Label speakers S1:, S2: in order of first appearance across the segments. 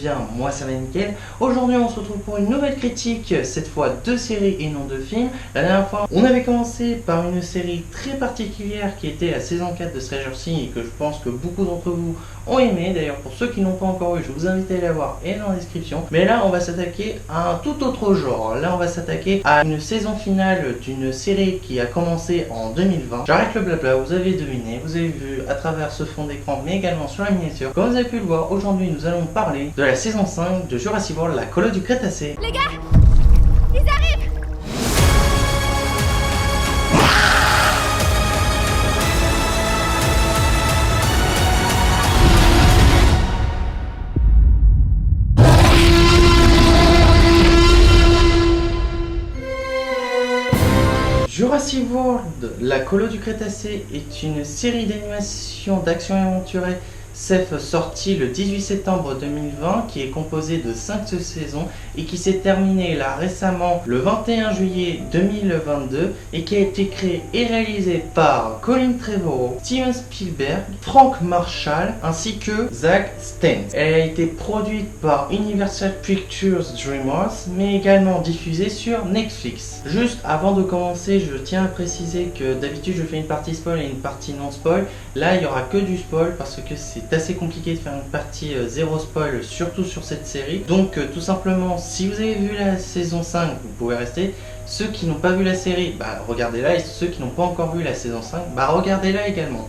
S1: bien? Moi ça va nickel. Aujourd'hui on se retrouve pour une nouvelle critique, cette fois de séries et non de films. La dernière fois on avait commencé par une série très particulière qui était la saison 4 de Stranger Things et que je pense que beaucoup d'entre vous ont aimé. D'ailleurs pour ceux qui n'ont pas encore vu, je vous invite à aller la voir et dans la description. Mais là on va s'attaquer à un tout autre genre. Là on va s'attaquer à une saison finale d'une série qui a commencé en 2020. J'arrête le blabla, vous avez deviné, vous avez vu à travers ce fond d'écran mais également sur la miniature. Comme vous avez pu le voir, aujourd'hui nous allons parler de la saison 5 de Jurassic World, la colonie du Crétacé.
S2: Les gars, ils arrivent!
S1: Jurassic World, la colonie du Crétacé est une série d'animation d'action aventurée SF sortie le 18 septembre 2020 qui est composée de 5 saisons et qui s'est terminée là récemment le 21 juillet 2022 et qui a été créée et réalisée par Colin Trevorrow, Steven Spielberg, Frank Marshall ainsi que Zack Stentz. Elle a été produite par Universal Pictures Dreamworks mais également diffusée sur Netflix. Juste avant de commencer, je tiens à préciser que d'habitude je fais une partie spoil et une partie non spoil. Là il n'y aura que du spoil parce que c'est assez compliqué de faire une partie zéro spoil, surtout sur cette série. Donc tout simplement, si vous avez vu la saison 5, vous pouvez rester. Ceux qui n'ont pas vu la série, regardez-la. Et ceux qui n'ont pas encore vu la saison 5, regardez-la également.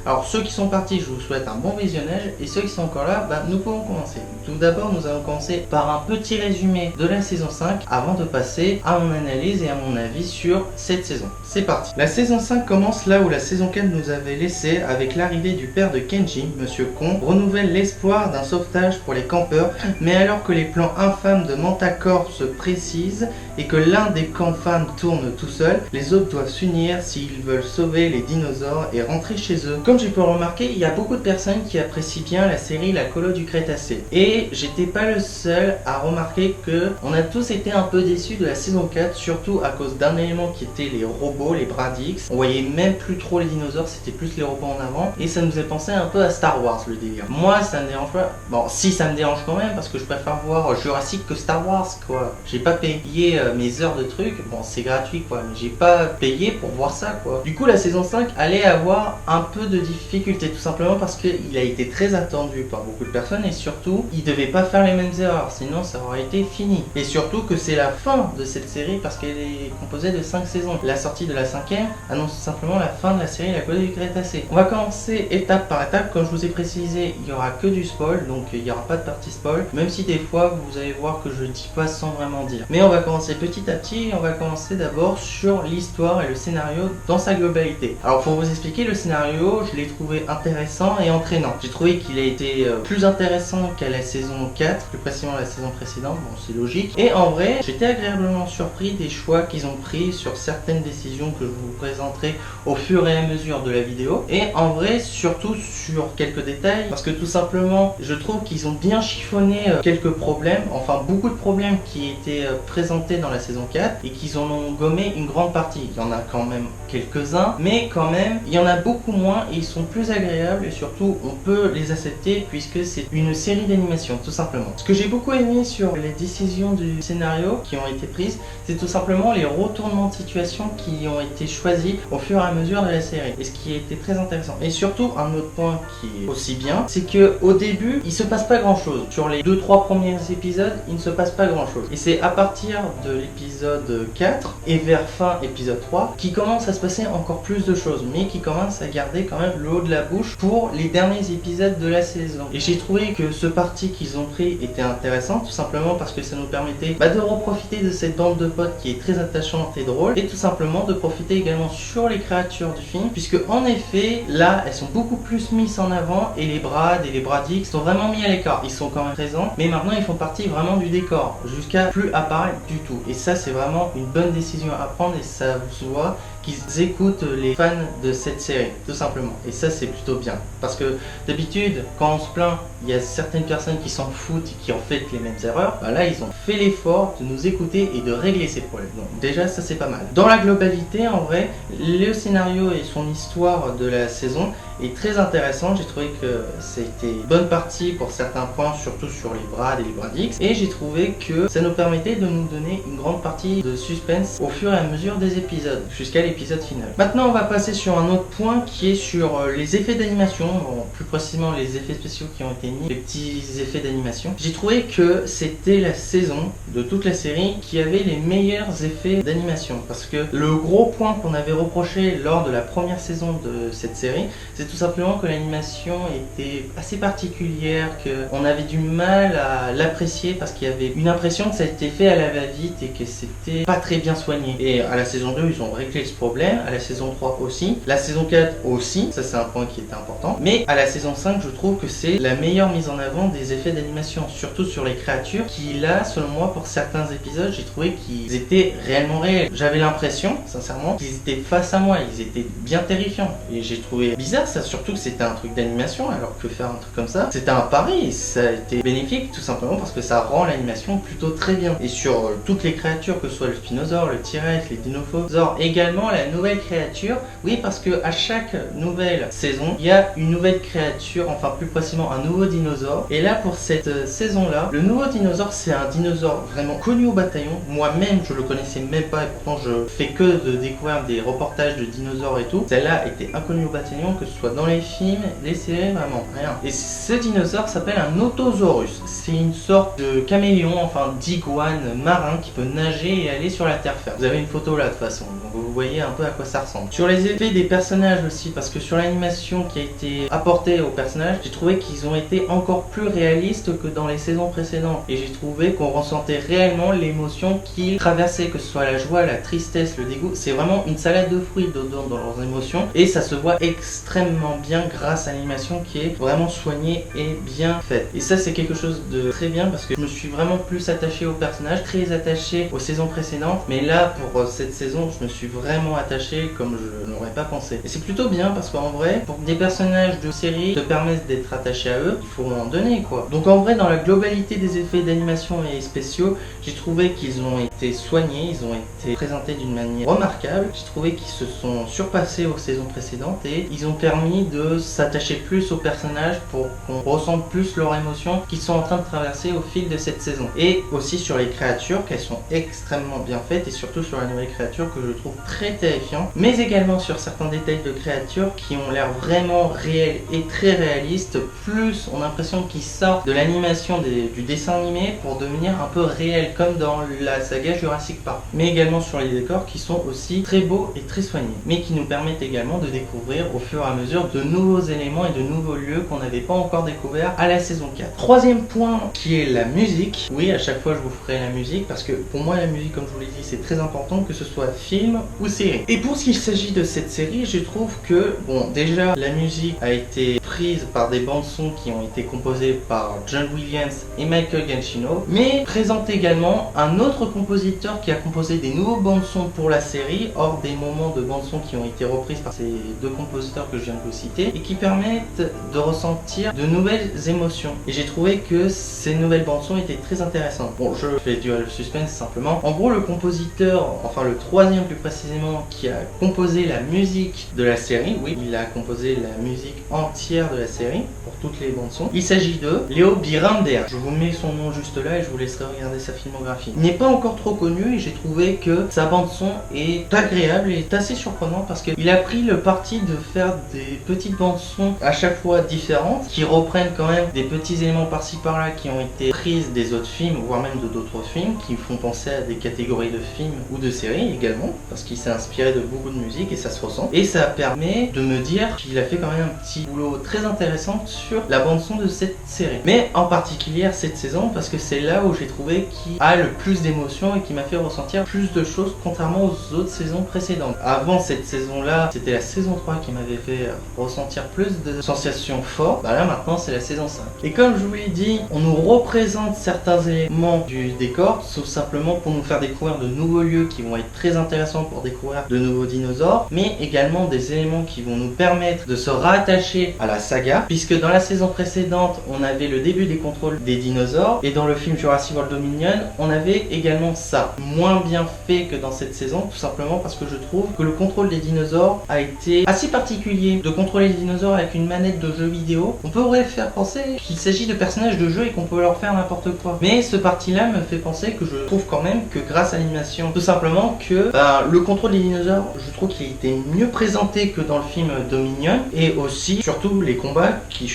S1: Alors ceux qui sont partis, je vous souhaite un bon visionnage. Et ceux qui sont encore là, nous pouvons commencer. Tout d'abord, nous allons commencer par un petit résumé de la saison 5 avant de passer à mon analyse et à mon avis sur cette saison. C'est parti. La saison 5 commence là où la saison 4 nous avait laissé, avec l'arrivée du père de Kenji, Monsieur Kon, renouvelle l'espoir d'un sauvetage pour les campeurs, mais alors que les plans infâmes de Mantacorp se précisent et que l'un des camps femmes tourne tout seul, les autres doivent s'unir s'ils veulent sauver les dinosaures et rentrer chez eux. Comme j'ai pu remarquer, il y a beaucoup de personnes qui apprécient bien la série La Colo du Crétacé. Et j'étais pas le seul à remarquer que on a tous été un peu déçus de la saison 4, surtout à cause d'un élément qui était les robots, les Bradix. On voyait même plus trop les dinosaures, c'était plus les robots en avant. Et ça nous fait penser un peu à Star Wars le délire. Moi ça me dérange pas. Bon, si ça me dérange quand même parce que je préfère voir Jurassic que Star Wars quoi. J'ai pas payé mes heures de trucs, bon c'est gratuit quoi, mais j'ai pas payé pour voir ça quoi. Du coup la saison 5 allait avoir un peu de difficulté tout simplement parce qu'il a été très attendu par beaucoup de personnes et surtout il devait pas faire les mêmes erreurs sinon ça aurait été fini. Et surtout que c'est la fin de cette série parce qu'elle est composée de 5 saisons. La sortie de la 5e annonce tout simplement la fin de la série La Colonie du Crétacé. On va commencer étape par étape, comme je vous ai précisé il y aura que du spoil donc il n'y aura pas de partie spoil même si des fois vous allez voir que je dis pas sans vraiment dire. Mais on va commencer petit à petit et on va commencer d'abord sur l'histoire et le scénario dans sa globalité. Alors pour vous expliquer le scénario, je l'ai trouvé intéressant et entraînant. J'ai trouvé qu'il a été plus intéressant qu'à la saison 4, plus précisément la saison précédente, bon c'est logique. Et en vrai, j'étais agréablement surpris des choix qu'ils ont pris sur certaines décisions que je vous présenterai au fur et à mesure de la vidéo. Et en vrai, surtout sur quelques détails, parce que tout simplement, je trouve qu'ils ont bien chiffonné quelques problèmes, enfin beaucoup de problèmes qui étaient présentés dans la saison 4 et qu'ils en ont gommé une grande partie. Il y en a quand même quelques-uns, mais quand même, il y en a beaucoup moins et ils sont plus agréables et surtout on peut les accepter puisque c'est une série d'animation tout simplement. Ce que j'ai beaucoup aimé sur les décisions du scénario qui ont été prises, c'est tout simplement les retournements de situation qui ont été choisis au fur et à mesure de la série et ce qui a été très intéressant. Et surtout un autre point qui est aussi bien, c'est que au début il se passe pas grand chose. Sur les 2-3 premiers épisodes il ne se passe pas grand chose et c'est à partir de l'épisode 4 et vers fin épisode 3 qui commence à se passer encore plus de choses mais qui commence à garder quand même le haut de la bouche pour les derniers épisodes de la saison. Et j'ai trouvé que ce parti qu'ils ont pris était intéressant tout simplement parce que ça nous permettait de reprofiter de cette bande de potes qui est très attachante et drôle et tout simplement de profiter également sur les créatures du film puisque en effet là elles sont beaucoup plus mises en avant et les Brad et les Bradix sont vraiment mis à l'écart. Ils sont quand même présents mais maintenant ils font partie vraiment du décor jusqu'à plus apparaître du tout et ça c'est vraiment une bonne décision à prendre et ça se voit qu'ils écoutent les fans de cette série, tout simplement. Et ça, c'est plutôt bien. Parce que d'habitude, quand on se plaint, il y a certaines personnes qui s'en foutent et qui ont fait les mêmes erreurs. Bah là, ils ont fait l'effort de nous écouter et de régler ces problèmes. Donc déjà, ça c'est pas mal. Dans la globalité, en vrai, le scénario et son histoire de la saison est très intéressant. J'ai trouvé que c'était une bonne partie pour certains points, surtout sur les Brad et les Bradix. Et j'ai trouvé que ça nous permettait de nous donner une grande partie de suspense au fur et à mesure des épisodes, jusqu'à l'épisode final. Maintenant, on va passer sur un autre point qui est sur les effets d'animation, bon, plus précisément les effets spéciaux qui ont été mis, les petits effets d'animation. J'ai trouvé que c'était la saison de toute la série qui avait les meilleurs effets d'animation, parce que le gros point qu'on avait reproché lors de la première saison de cette série, c'est tout simplement que l'animation était assez particulière, qu'on avait du mal à l'apprécier parce qu'il y avait une impression que ça a été fait à la va-vite et que c'était pas très bien soigné. Et à la saison 2, ils ont réglé ce problème, à la saison 3 aussi, la saison 4 aussi, ça c'est un point qui était important. Mais à la saison 5, je trouve que c'est la meilleure mise en avant des effets d'animation, surtout sur les créatures, qui là, selon moi, pour certains épisodes, j'ai trouvé qu'ils étaient réellement réels. J'avais l'impression, sincèrement, qu'ils étaient face à moi, ils étaient bien terrifiants. Et j'ai trouvé bizarre ça, surtout que c'était un truc d'animation, alors que faire un truc comme ça, c'était un pari, et ça a été bénéfique, tout simplement parce que ça rend l'animation plutôt très bien. Et sur toutes les créatures, que ce soit le Spinosaure, le T-Rex, les Dinophosaures, également la nouvelle créature, oui, parce que à chaque nouvelle saison, il y a une nouvelle créature, enfin plus précisément un nouveau dinosaure. Et là, pour cette saison-là, le nouveau dinosaure, c'est un dinosaure vraiment connu au bataillon. Moi-même, je le connaissais même pas, et pourtant je fais que de découvrir des reportages de dinosaures et tout. Celle-là était inconnue au bataillon, que ce soit dans les films, les séries, vraiment rien. Et ce dinosaure s'appelle un Othosaurus. C'est une sorte de caméléon, enfin d'iguane marin qui peut nager et aller sur la terre ferme. Vous avez une photo là de toute façon, donc vous voyez un peu à quoi ça ressemble. Sur les effets des personnages aussi, parce que sur l'animation qui a été apportée aux personnages, j'ai trouvé qu'ils ont été encore plus réalistes que dans les saisons précédentes. Et j'ai trouvé qu'on ressentait réellement l'émotion qu'ils traversaient, que ce soit la joie, la tristesse, le dégoût. C'est vraiment une salade de fruits dedans dans leurs émotions. Et ça se voit extrêmement bien grâce à l'animation qui est vraiment soignée et bien faite. Et ça, c'est quelque chose de très bien parce que je me suis vraiment plus attaché aux personnages, très attaché aux saisons précédentes. Mais là, pour cette saison, je me suis vraiment attaché comme je n'aurais pas pensé. Et c'est plutôt bien parce qu'en vrai, pour que des personnages de série te permettent d'être attaché à eux, il faut en donner quoi. Donc en vrai, dans la globalité des effets d'animation et spéciaux, j'ai trouvé qu'ils ont été soignés, ils ont été présentés d'une manière remarquable. J'ai trouvé qu'ils se sont surpassés aux saisons précédentes et ils ont permis de s'attacher plus aux personnages pour qu'on ressente plus leurs émotions qu'ils sont en train de traverser au fil de cette saison. Et aussi sur les créatures, qu'elles sont extrêmement bien faites, et surtout sur la nouvelle créature que je trouve très terrifiante, mais également sur certains détails de créatures qui ont l'air vraiment réels et très réalistes. Plus on a l'impression qu'ils sortent de l'animation du dessin animé pour devenir un peu réel, comme dans la saga Jurassic Park. Mais également sur les décors qui sont aussi très beaux et très soignés, mais qui nous permettent également de découvrir au fur et à mesure de nouveaux éléments et de nouveaux lieux qu'on n'avait pas encore découvert à la saison 4. Troisième point qui est la musique. Oui, à chaque fois je vous ferai la musique parce que pour moi la musique, comme je vous l'ai dit, c'est très important, que ce soit film ou série. Et pour ce qu'il s'agit de cette série, je trouve que, bon, déjà la musique a été prise par des bandes son qui ont été composées par John Williams et Michael Giacchino, mais présente également un autre compositeur qui a composé des nouveaux bandes son pour la série, hors des moments de bandes son qui ont été reprises par ces deux compositeurs que je viens de vous citer, et qui permettent de ressentir de nouvelles émotions. Et j'ai trouvé que ces nouvelles bandes son étaient très intéressantes. Bon, je fais durer le suspense simplement. En gros, le compositeur, enfin le troisième plus précisément, qui a composé la musique de la série, oui, il a composé la musique entière de la série pour toutes les bandes son. Il s'agit de Leo Biramdea. Je vous mets son nom juste là et je vous laisserai regarder sa filmographie. Il n'est pas encore trop connu et j'ai trouvé que sa bande son est agréable et est assez surprenante parce qu'il a pris le parti de faire des petites bandes son à chaque fois différentes qui reprennent quand même des petits éléments par-ci par-là qui ont été prises des autres films, voire même de d'autres films, qui font penser à des catégories de films ou de séries également, parce qu'il s'est inspiré de beaucoup de musique et ça se ressent. Et ça permet de me dire qu'il a fait quand même un petit boulot très très intéressante sur la bande son de cette série. Mais en particulier cette saison parce que c'est là où j'ai trouvé qu'il a le plus d'émotions et qui m'a fait ressentir plus de choses contrairement aux autres saisons précédentes. Avant cette saison-là, c'était la saison 3 qui m'avait fait ressentir plus de sensations fortes. Bah là maintenant c'est la saison 5. Et comme je vous l'ai dit, on nous représente certains éléments du décor, tout simplement pour nous faire découvrir de nouveaux lieux qui vont être très intéressants pour découvrir de nouveaux dinosaures, mais également des éléments qui vont nous permettre de se rattacher à la saga, puisque dans la saison précédente, on avait le début des contrôles des dinosaures, et dans le film Jurassic World Dominion, on avait également ça. Moins bien fait que dans cette saison, tout simplement parce que je trouve que le contrôle des dinosaures a été assez particulier. De contrôler les dinosaures avec une manette de jeu vidéo, on pourrait faire penser qu'il s'agit de personnages de jeu et qu'on peut leur faire n'importe quoi. Mais ce parti-là me fait penser que je trouve quand même que grâce à l'animation, tout simplement que le contrôle des dinosaures, je trouve qu'il a été mieux présenté que dans le film Dominion, et aussi, surtout, les combats qui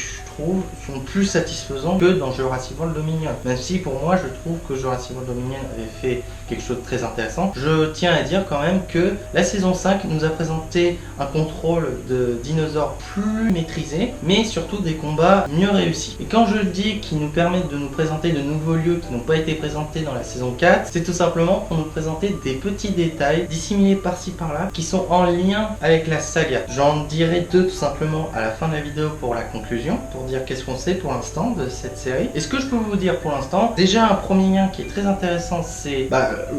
S1: sont plus satisfaisants que dans Jurassic World Dominion. Même si pour moi je trouve que Jurassic World Dominion avait fait quelque chose de très intéressant, je tiens à dire quand même que la saison 5 nous a présenté un contrôle de dinosaures plus maîtrisé, mais surtout des combats mieux réussis. Et quand je dis qu'ils nous permettent de nous présenter de nouveaux lieux qui n'ont pas été présentés dans la saison 4, c'est tout simplement pour nous présenter des petits détails dissimulés par-ci par-là qui sont en lien avec la saga. J'en dirai deux tout simplement à la fin de la vidéo pour la conclusion, pour dire qu'est-ce qu'on sait pour l'instant de cette série. Et ce que je peux vous dire pour l'instant, déjà un premier lien qui est très intéressant, c'est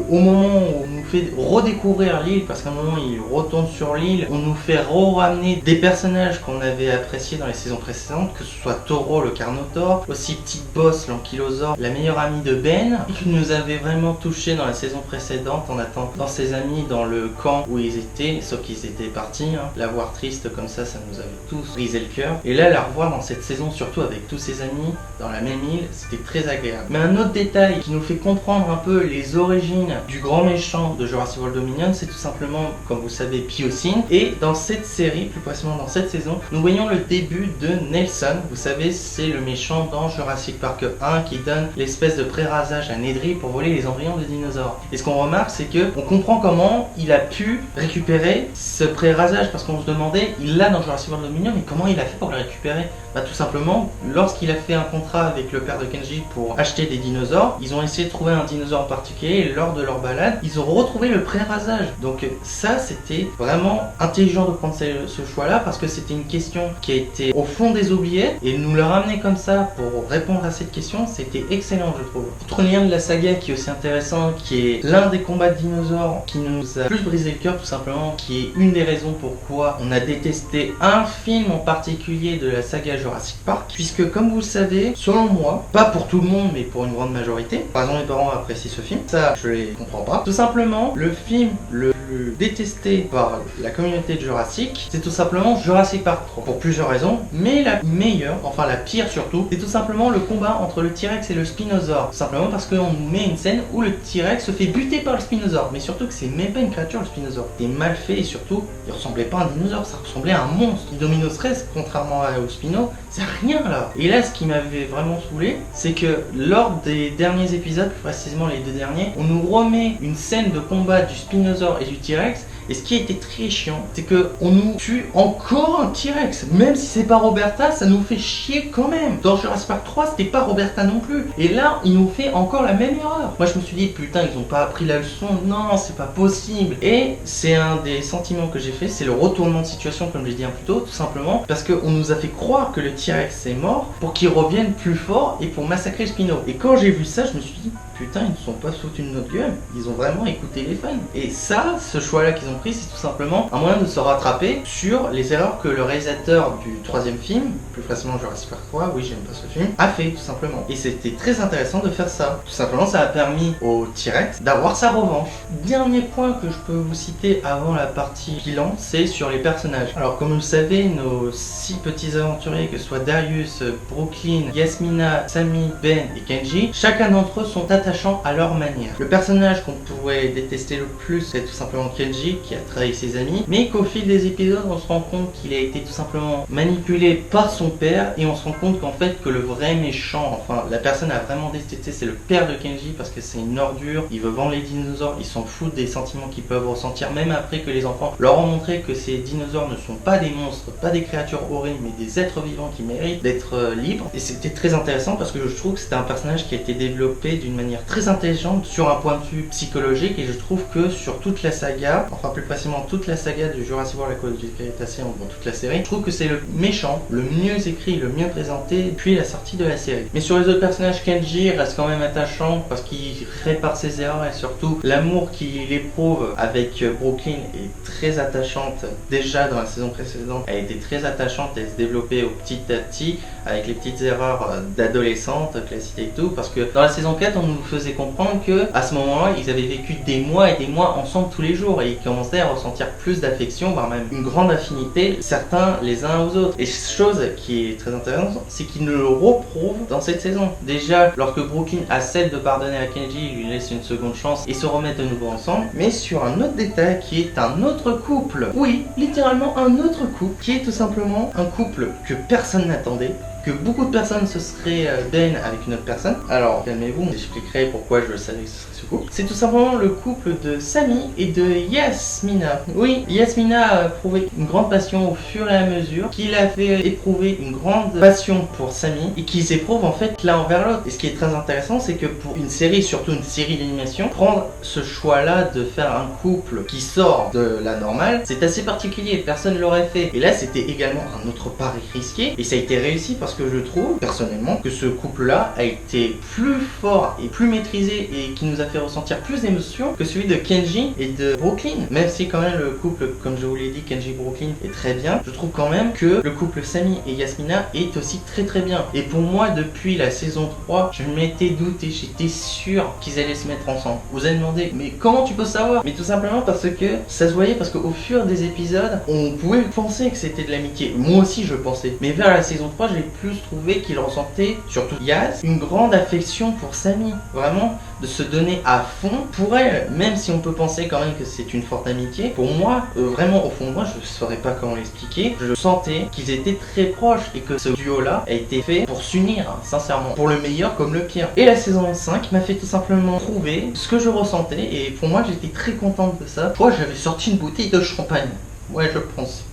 S1: au moment où on nous fait redécouvrir l'île, parce qu'à un moment il retourne sur l'île, on nous fait ramener des personnages qu'on avait appréciés dans les saisons précédentes, que ce soit Toro le Carnotaure, aussi Petite Boss l'Ankylosaure, la meilleure amie de Ben, qui nous avait vraiment touché dans la saison précédente en attendant ses amis dans le camp où ils étaient, sauf qu'ils étaient partis. La voir triste comme ça nous avait tous brisé le cœur. Et là la revoir dans cette saison, surtout avec tous ses amis dans la même île, c'était très agréable. Mais un autre détail qui nous fait comprendre un peu les origines du grand méchant de Jurassic World Dominion, c'est tout simplement, comme vous savez, Biosyn. Et dans cette série, plus précisément dans cette saison, nous voyons le début de Nelson. Vous savez, c'est le méchant dans Jurassic Park 1 qui donne l'espèce de pré-rasage à Nedry pour voler les embryons de dinosaures. Et ce qu'on remarque, c'est que on comprend comment il a pu récupérer ce pré-rasage, parce qu'on se demandait, il l'a dans Jurassic World Dominion, mais comment il a fait pour le récupérer? Tout simplement, lorsqu'il a fait un contrat avec le père de Kenji pour acheter des dinosaures, ils ont essayé de trouver un dinosaure en particulier, et lors de leur balade, ils ont retrouvé le pré-rasage. Donc ça, c'était vraiment intelligent de prendre ce choix-là, parce que c'était une question qui a été au fond des oubliettes, et nous le ramener comme ça pour répondre à cette question, c'était excellent, je trouve. Autre lien de la saga qui est aussi intéressant, qui est l'un des combats de dinosaures qui nous a plus brisé le cœur, tout simplement, qui est une des raisons pourquoi on a détesté un film en particulier de la saga Jurassic Park, puisque comme vous le savez, selon moi, pas pour tout le monde mais pour une grande majorité, par exemple mes parents apprécient ce film, ça je les comprends pas, tout simplement le film le plus détesté par la communauté de Jurassic, c'est tout simplement Jurassic Park 3, pour plusieurs raisons, mais la meilleure, enfin la pire surtout, c'est tout simplement le combat entre le T-Rex et le Spinosaure, tout simplement parce qu'on nous met une scène où le T-Rex se fait buter par le Spinosaure, mais surtout que c'est même pas une créature le Spinosaure, c'est mal fait et surtout il ressemblait pas à un dinosaure, ça ressemblait à un monstre. Indominus Rex, contrairement au Spino, c'est rien là. Et là, ce qui m'avait vraiment saoulé, c'est que lors des derniers épisodes, plus précisément les deux derniers, on nous remet une scène de combat du Spinosaure et du T-Rex. Et ce qui a été très chiant, c'est que on nous tue encore un T-Rex. Même si c'est pas Roberta, ça nous fait chier quand même. Dans Jurassic Park 3, c'était pas Roberta non plus. Et là, ils nous fait encore la même erreur. Moi, je me suis dit, putain, ils ont pas appris la leçon. Non, c'est pas possible. Et c'est un des sentiments que j'ai fait, c'est le retournement de situation, comme j'ai dit un peu plus tôt, tout simplement. Parce qu'on nous a fait croire que le T-Rex est mort pour qu'il revienne plus fort et pour massacrer le Spino. Et quand j'ai vu ça, je me suis dit, putain, ils ne sont pas foutus de notre gueule, ils ont vraiment écouté les fans. Et ça, ce choix-là qu'ils ont pris, c'est tout simplement un moyen de se rattraper sur les erreurs que le réalisateur du troisième film, plus précisément Jurassic Park 3, oui j'aime pas ce film, a fait tout simplement. Et c'était très intéressant de faire ça. Tout simplement, ça a permis au T-Rex d'avoir sa revanche. Dernier point que je peux vous citer avant la partie bilan, c'est sur les personnages. Alors comme vous le savez, nos 6 petits aventuriers, que ce soit Darius, Brooklyn, Yasmina, Sammy, Ben et Kenji, chacun d'entre eux sont attachés attachants à leur manière. Le personnage qu'on pourrait détester le plus, c'est tout simplement Kenji, qui a trahi ses amis, mais qu'au fil des épisodes, on se rend compte qu'il a été tout simplement manipulé par son père, et on se rend compte qu'en fait, que le vrai méchant, enfin, la personne à vraiment détester, c'est le père de Kenji, parce que c'est une ordure, il veut vendre les dinosaures, il s'en fout des sentiments qu'ils peuvent ressentir, même après que les enfants leur ont montré que ces dinosaures ne sont pas des monstres, pas des créatures horribles, mais des êtres vivants qui méritent d'être libres. Et c'était très intéressant parce que je trouve que c'était un personnage qui a été développé d'une manière très intelligente sur un point de vue psychologique, et je trouve que sur toute la saga, enfin plus précisément toute la saga de Jurassic World, la colonie du Crétacé, en gros toute la série, je trouve que c'est le méchant, le mieux écrit, le mieux présenté depuis la sortie de la série. Mais sur les autres personnages, Kenji reste quand même attachant parce qu'il répare ses erreurs, et surtout l'amour qu'il éprouve avec Brooklyn est très attachante. Déjà dans la saison précédente, elle était très attachante, elle se développait au petit à petit avec les petites erreurs d'adolescente classiques et tout, parce que dans la saison 4 on nous faisait comprendre que à ce moment-là ils avaient vécu des mois et des mois ensemble tous les jours, et ils commençaient à ressentir plus d'affection, voire même une grande affinité certains les uns aux autres. Et chose qui est très intéressante, c'est qu'ils nous le reprouvent dans cette saison. Déjà lorsque Brooklyn accepte de pardonner à Kenji, il lui laisse une seconde chance et se remettent de nouveau ensemble, mais sur un autre détail qui est un autre couple, oui, littéralement un autre couple, qui est tout simplement un couple que personne n'attendait, que beaucoup de personnes se seraient ben avec une autre personne. Alors calmez-vous, j'expliquerai pourquoi je savais que ce serait ce couple. C'est tout simplement le couple de Sami et de Yasmina. Oui, Yasmina a éprouvé une grande passion au fur et à mesure qu'il a fait éprouver une grande passion pour Sami, et qu'ils éprouvent en fait l'un envers l'autre. Et ce qui est très intéressant, c'est que pour une série, surtout une série d'animation, prendre ce choix-là de faire un couple qui sort de la normale, c'est assez particulier, personne ne l'aurait fait. Et là, c'était également un autre pari risqué, et ça a été réussi parce que je trouve personnellement que ce couple-là a été plus fort et plus maîtrisé, et qui nous a fait ressentir plus d'émotions que celui de Kenji et de Brooklyn. Même si quand même le couple, comme je vous l'ai dit, Kenji Brooklyn est très bien, je trouve quand même que le couple Sami et Yasmina est aussi très très bien. Et pour moi, depuis la saison 3, je m'étais douté, j'étais sûr qu'ils allaient se mettre ensemble. Vous allez me demander, mais comment tu peux savoir? Mais tout simplement parce que ça se voyait, parce qu'au fur des épisodes, on pouvait penser que c'était de l'amitié. Moi aussi je pensais. Mais vers la saison 3, j'ai plus trouvé qu'il ressentait, surtout Yas, une grande affection pour Sami. Vraiment, de se donner à fond pour elle, même si on peut penser quand même que c'est une forte amitié. Pour moi, vraiment au fond de moi, je ne saurais pas comment l'expliquer, je sentais qu'ils étaient très proches, et que ce duo-là a été fait pour s'unir, hein, sincèrement, pour le meilleur comme le pire. Et la saison 5 m'a fait tout simplement prouver ce que je ressentais, et pour moi, j'étais très contente de ça. Moi, j'avais sorti une bouteille de champagne. Ouais, je pense.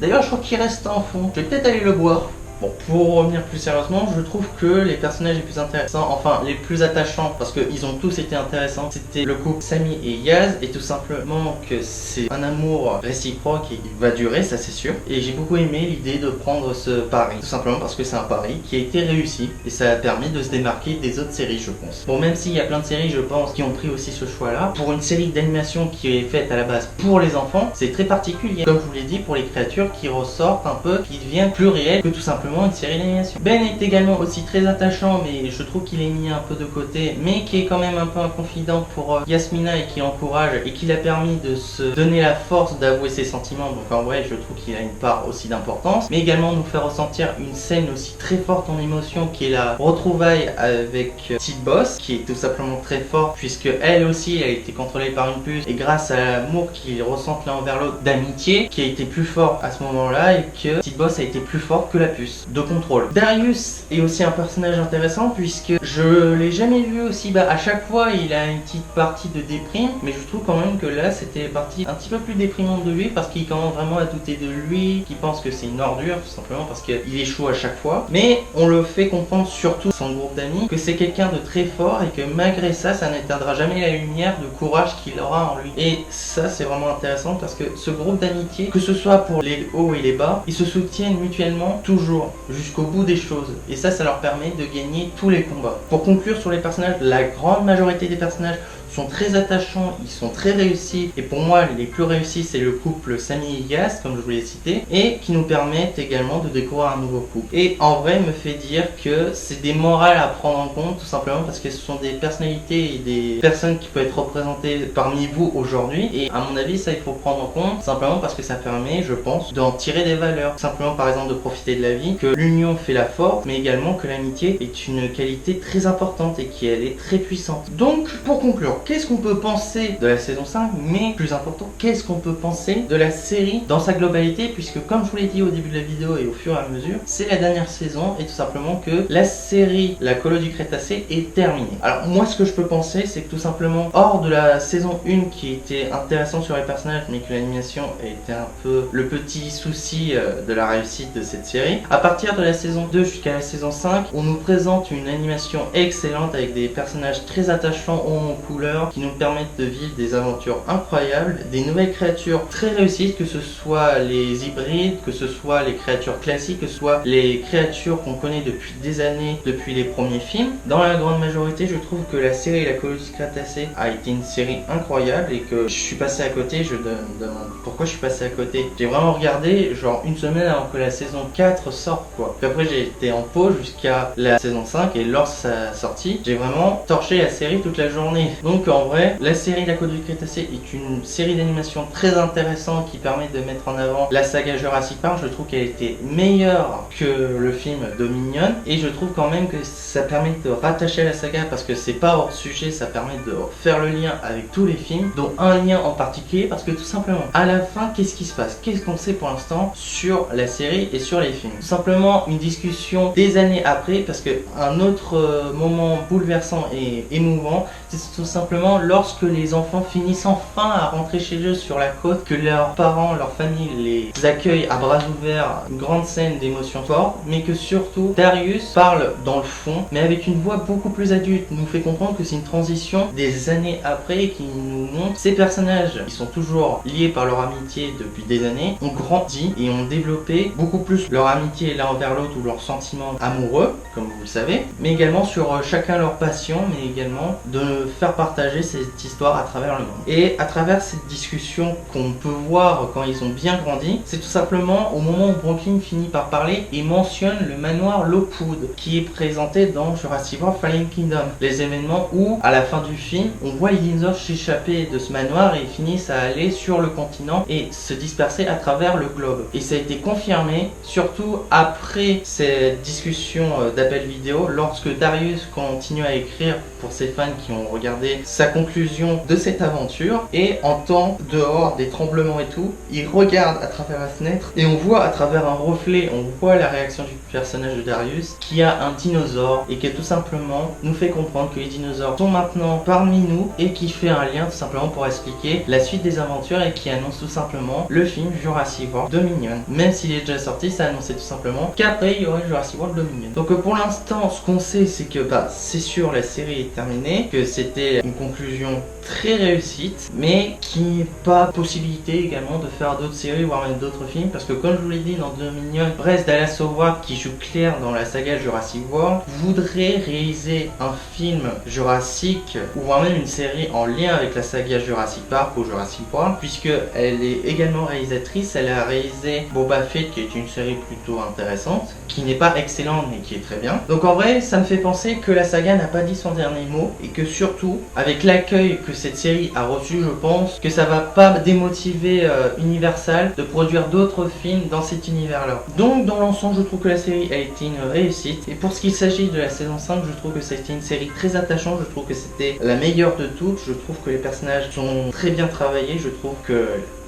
S1: D'ailleurs, je crois qu'il reste en fond. Je vais peut-être aller le boire. Bon, pour revenir plus sérieusement, je trouve que les personnages les plus intéressants, enfin les plus attachants, parce qu'ils ont tous été intéressants, c'était le couple Sami et Yaz, et tout simplement que c'est un amour réciproque et qui va durer, ça c'est sûr. Et j'ai beaucoup aimé l'idée de prendre ce pari, tout simplement parce que c'est un pari qui a été réussi, et ça a permis de se démarquer des autres séries, je pense. Bon, même s'il y a plein de séries, je pense, qui ont pris aussi ce choix-là, pour une série d'animation qui est faite à la base pour les enfants, c'est très particulier. Comme je vous l'ai dit, pour les créatures qui ressortent un peu, qui deviennent plus réelles que tout simplement une série d'animation. Ben est également aussi très attachant, mais je trouve qu'il est mis un peu de côté, mais qui est quand même un peu un confident pour Yasmina, et qui l'encourage, et qui l'a permis de se donner la force d'avouer ses sentiments. Donc en vrai, je trouve qu'il a une part aussi d'importance, mais également nous faire ressentir une scène aussi très forte en émotion, qui est la retrouvaille avec Petite Boss, qui est tout simplement très forte, puisque elle aussi a été contrôlée par une puce, et grâce à l'amour qu'ils ressentent l'un envers l'autre d'amitié, qui a été plus fort à ce moment-là, et que Petite Boss a été plus forte que la puce de contrôle. Darius est aussi un personnage intéressant, puisque je l'ai jamais vu aussi bas. À chaque fois il a une petite partie de déprime, mais je trouve quand même que là c'était partie un petit peu plus déprimante de lui, parce qu'il commence vraiment à douter de lui, qu'il pense que c'est une ordure, tout simplement parce qu'il échoue à chaque fois. Mais on le fait comprendre, surtout son groupe d'amis, que c'est quelqu'un de très fort, et que malgré ça, ça n'éteindra jamais la lumière de courage qu'il aura en lui. Et ça c'est vraiment intéressant, parce que ce groupe d'amitié, que ce soit pour les hauts et les bas, ils se soutiennent mutuellement toujours jusqu'au bout des choses, et ça leur permet de gagner tous les combats. Pour conclure sur les personnages, la grande majorité des personnages sont très attachants, ils sont très réussis, et pour moi les plus réussis c'est le couple Samy et Yas, comme je vous l'ai cité, et qui nous permettent également de découvrir un nouveau couple. Et en vrai me fait dire que c'est des morales à prendre en compte, tout simplement parce que ce sont des personnalités et des personnes qui peuvent être représentées parmi vous aujourd'hui, et à mon avis ça il faut prendre en compte, simplement parce que ça permet, je pense, d'en tirer des valeurs, simplement par exemple de profiter de la vie, que l'union fait la force, mais également que l'amitié est une qualité très importante et qu'elle est très puissante. Donc pour conclure, qu'est-ce qu'on peut penser de la saison 5, mais plus important, qu'est-ce qu'on peut penser de la série dans sa globalité, puisque comme je vous l'ai dit au début de la vidéo et au fur et à mesure, c'est la dernière saison et tout simplement que la série La Colo du Crétacé est terminée. Alors moi ce que je peux penser, c'est que tout simplement, hors de la saison 1 qui était intéressante sur les personnages, mais que l'animation était un peu le petit souci de la réussite de cette série, à partir de la saison 2 jusqu'à la saison 5, on nous présente une animation excellente avec des personnages très attachants en couleurs qui nous permettent de vivre des aventures incroyables, des nouvelles créatures très réussites, que ce soit les hybrides, que ce soit les créatures classiques, que ce soit les créatures qu'on connaît depuis des années, depuis les premiers films. Dans la grande majorité, je trouve que la série La Colo du Crétacé a été une série incroyable et que je suis passé à côté. Je me demande pourquoi je suis passé à côté. J'ai vraiment regardé genre une semaine avant que la saison 4 sorte quoi. Puis après j'ai été en pause jusqu'à la saison 5 et lors de sa sortie, j'ai vraiment torché la série toute la journée. Donc en vrai, la série La Colo du Crétacé est une série d'animation très intéressante qui permet de mettre en avant la saga Jurassic Park. Je trouve qu'elle était meilleure que le film Dominion et je trouve quand même que ça permet de rattacher à la saga parce que c'est pas hors sujet, ça permet de faire le lien avec tous les films, dont un lien en particulier parce que tout simplement, à la fin, qu'est-ce qui se passe? Qu'est-ce qu'on sait pour l'instant sur la série et sur les films? Tout simplement une discussion des années après, parce que un autre moment bouleversant et émouvant, c'est tout simplement lorsque les enfants finissent enfin à rentrer chez eux sur la côte, que leurs parents, leur famille les accueillent à bras ouverts, une grande scène d'émotion forte, mais que surtout Darius parle dans le fond, mais avec une voix beaucoup plus adulte, nous fait comprendre que c'est une transition des années après qui nous montre ces personnages qui sont toujours liés par leur amitié depuis des années, ont grandi et ont développé beaucoup plus leur amitié l'un envers l'autre ou leurs sentiments amoureux, comme vous le savez, mais également sur chacun leur passion, mais également de faire partager cette histoire à travers le monde. Et à travers cette discussion qu'on peut voir quand ils ont bien grandi, c'est tout simplement au moment où Brooklyn finit par parler et mentionne le manoir Lockwood qui est présenté dans Jurassic World Fallen Kingdom. Les événements où, à la fin du film, on voit les dinosaures s'échapper de ce manoir et ils finissent à aller sur le continent et se disperser à travers le globe. Et ça a été confirmé, surtout après cette discussion d'appel vidéo, lorsque Darius continue à écrire pour ses fans qui ont regardé sa conclusion de cette aventure et entend dehors des tremblements et tout, il regarde à travers la fenêtre et on voit à travers un reflet, on voit la réaction du personnage de Darius qui a un dinosaure et qui tout simplement nous fait comprendre que les dinosaures sont maintenant parmi nous et qui fait un lien tout simplement pour expliquer la suite des aventures et qui annonce tout simplement le film Jurassic World Dominion. Même s'il est déjà sorti, ça annonçait tout simplement qu'après il y aurait Jurassic World Dominion. Donc pour l'instant, ce qu'on sait, c'est que c'est sûr, la série est terminée, que c'était une conclusion très réussite, mais qui n'est pas possibilité également de faire d'autres séries, voire même d'autres films, parce que comme je vous l'ai dit dans Dominion, Bryce Dallas Howard, qui joue Claire dans la saga Jurassic World, voudrait réaliser un film Jurassic, ou voire même une série en lien avec la saga Jurassic Park ou Jurassic World, puisque elle est également réalisatrice. Elle a réalisé Boba Fett, qui est une série plutôt intéressante, qui n'est pas excellente mais qui est très bien. Donc en vrai, ça me fait penser que la saga n'a pas dit son dernier mot et que surtout, avec l'accueil que cette série a reçu, je pense que ça va pas démotiver Universal de produire d'autres films dans cet univers-là. Donc dans l'ensemble, je trouve que la série a été une réussite. Et pour ce qu'il s'agit de la saison 5, je trouve que c'était une série très attachante. Je trouve que c'était la meilleure de toutes. Je trouve que les personnages sont très bien travaillés. Je trouve que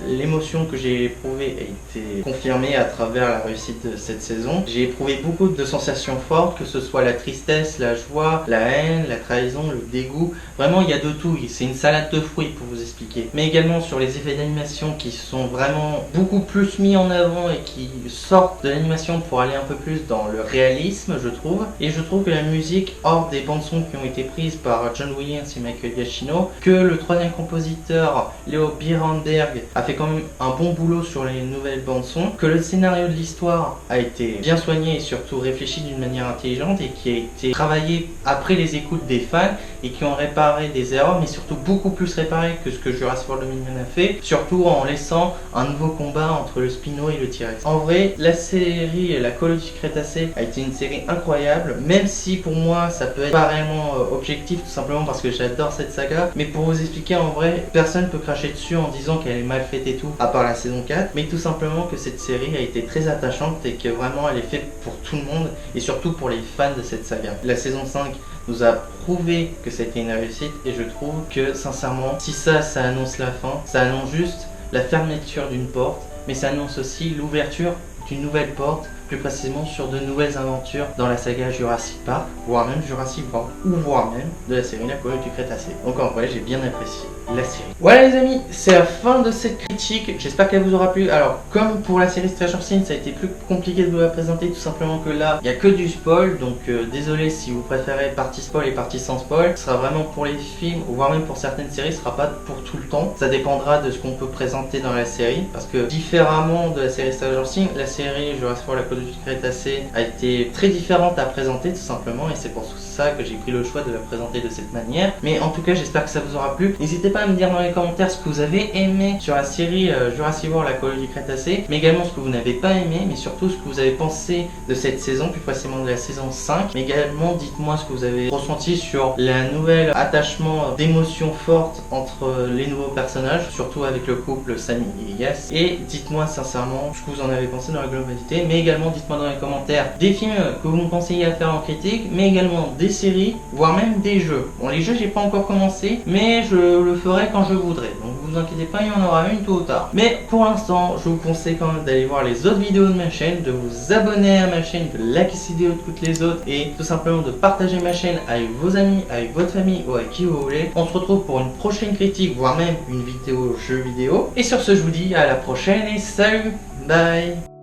S1: l'émotion que j'ai éprouvée a été confirmée à travers la réussite de cette saison. J'ai éprouvé beaucoup de sensations fortes, que ce soit la tristesse, la joie, la haine, la trahison, le dégoût. Vraiment, il y a de tout. C'est une salade de fruits pour vous expliquer. Mais également sur les effets d'animation qui sont vraiment beaucoup plus mis en avant et qui sortent de l'animation pour aller un peu plus dans le réalisme, je trouve. Et je trouve que la musique, hors des bandes-sons qui ont été prises par John Williams et Michael Giacchino, que le troisième compositeur, Leo Birenberg, a fait quand même un bon boulot sur les nouvelles bandes son, que le scénario de l'histoire a été bien soigné et surtout réfléchi d'une manière intelligente et qui a été travaillé après les écoutes des fans et qui ont réparé des erreurs, mais surtout beaucoup plus réparé que ce que Jurassic World Dominion a fait, surtout en laissant un nouveau combat entre le Spino et le T-Rex. En vrai, la série La Colonie du Crétacé a été une série incroyable, même si pour moi ça peut être pas réellement objectif, tout simplement parce que j'adore cette saga, mais pour vous expliquer, en vrai, personne peut cracher dessus en disant qu'elle est mal faite et tout, à part la saison 4, mais tout simplement que cette série a été très attachante et que vraiment elle est faite pour tout le monde et surtout pour les fans de cette saga. La saison 5 nous a prouvé que c'était une réussite et je trouve que sincèrement, si ça annonce la fin, ça annonce juste la fermeture d'une porte, mais ça annonce aussi l'ouverture d'une nouvelle porte, plus précisément sur de nouvelles aventures dans la saga Jurassic Park, voire même Jurassic World, ou voire même de la série La Colonie du Crétacé. Donc en vrai, j'ai bien apprécié la série. Voilà les amis, c'est la fin de cette critique, j'espère qu'elle vous aura plu. Alors comme pour la série Stranger Things, ça a été plus compliqué de vous la présenter, tout simplement que là, il n'y a que du spoil, donc désolé si vous préférez partie spoil et partie sans spoil. Ce sera vraiment pour les films, voire même pour certaines séries, ce sera pas pour tout le temps. Ça dépendra de ce qu'on peut présenter dans la série, parce que différemment de la série Stranger Things, la série Jurassic World La Colonie du Crétacé a été très différente à présenter tout simplement, et c'est pour ça que j'ai pris le choix de la présenter de cette manière. Mais en tout cas, j'espère que ça vous aura plu. N'hésitez pas à me dire dans les commentaires ce que vous avez aimé sur la série Jurassic World La Colonie du Crétacé, mais également ce que vous n'avez pas aimé, mais surtout ce que vous avez pensé de cette saison, plus précisément de la saison 5. Mais également, dites-moi ce que vous avez ressenti sur la nouvelle attachement d'émotions fortes entre les nouveaux personnages, surtout avec le couple Sammy et Yas. Et dites-moi sincèrement ce que vous en avez pensé dans la globalité, mais également dites-moi dans les commentaires des films que vous me conseillez à faire en critique, mais également des séries, voire même des jeux. Bon, les jeux j'ai pas encore commencé, mais je le ferai quand je voudrais, donc vous inquiétez pas, il y en aura une tôt ou tard. Mais pour l'instant, je vous conseille quand même d'aller voir les autres vidéos de ma chaîne, de vous abonner à ma chaîne, de liker cette vidéo de toutes les autres et tout simplement de partager ma chaîne avec vos amis, avec votre famille ou avec qui vous voulez. On se retrouve pour une prochaine critique, voire même une vidéo jeu vidéo. Et sur ce, je vous dis à la prochaine et salut, bye.